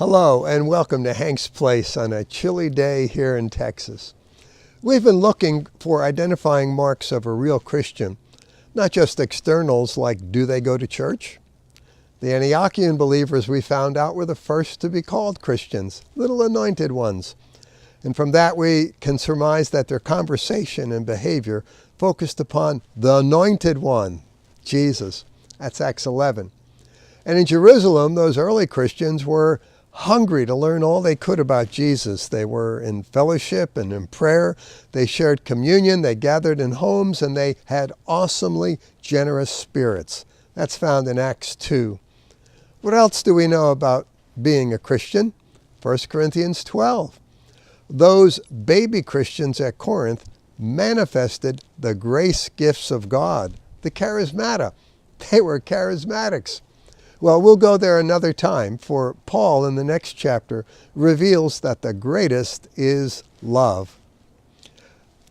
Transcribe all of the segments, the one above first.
Hello and welcome to Hank's Place on a chilly day here in Texas. We've been looking for identifying marks of a real Christian, not just externals like do they go to church? The Antiochian believers we found out were the first to be called Christians, little anointed ones. And from that we can surmise that their conversation and behavior focused upon the anointed one, Jesus. That's Acts 11. And in Jerusalem, those early Christians were hungry to learn all they could about Jesus. They were in fellowship and in prayer. They shared communion. They gathered in homes, and they had awesomely generous spirits. That's found in Acts 2. What else do we know about being a Christian? 1 Corinthians 12. Those baby Christians at Corinth manifested the grace gifts of God, the charismata. They were charismatics. Well, we'll go there another time, for Paul in the next chapter reveals that the greatest is love.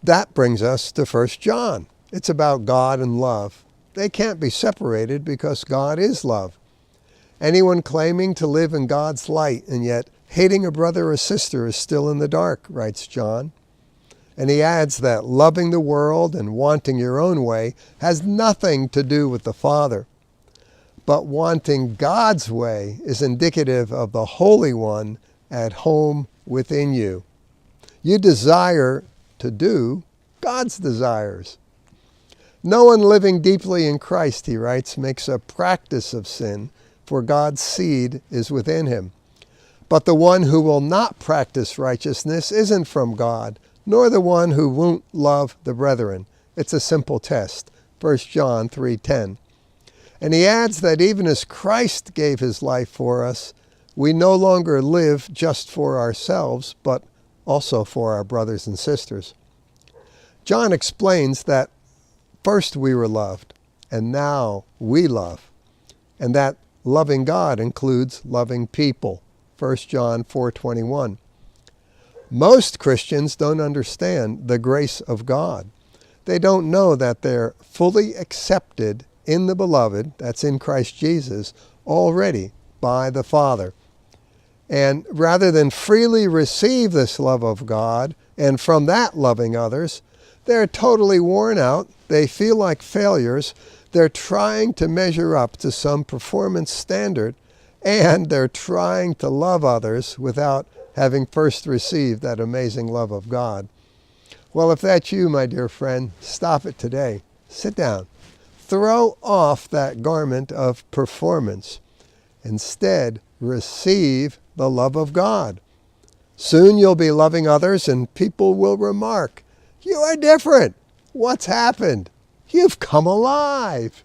That brings us to 1 John. It's about God and love. They can't be separated because God is love. Anyone claiming to live in God's light and yet hating a brother or sister is still in the dark, writes John. And he adds that loving the world and wanting your own way has nothing to do with the Father. But wanting God's way is indicative of the Holy One at home within you. You desire to do God's desires. No one living deeply in Christ, he writes, makes a practice of sin, for God's seed is within him. But the one who will not practice righteousness isn't from God, nor the one who won't love the brethren. It's a simple test. 1 John 3:10. And he adds that even as Christ gave his life for us, we no longer live just for ourselves, but also for our brothers and sisters. John explains that first we were loved, and now we love, and that loving God includes loving people. 1 John 4:21. Most Christians don't understand the grace of God. They don't know that they're fully accepted in the beloved, that's in Christ Jesus, already by the Father. And rather than freely receive this love of God and from that loving others, they're totally worn out. They feel like failures. They're trying to measure up to some performance standard, and they're trying to love others without having first received that amazing love of God. Well, if that's you, my dear friend, stop it today. Sit down. Throw off that garment of performance. Instead, receive the love of God. Soon you'll be loving others and people will remark, "You are different. What's happened? You've come alive."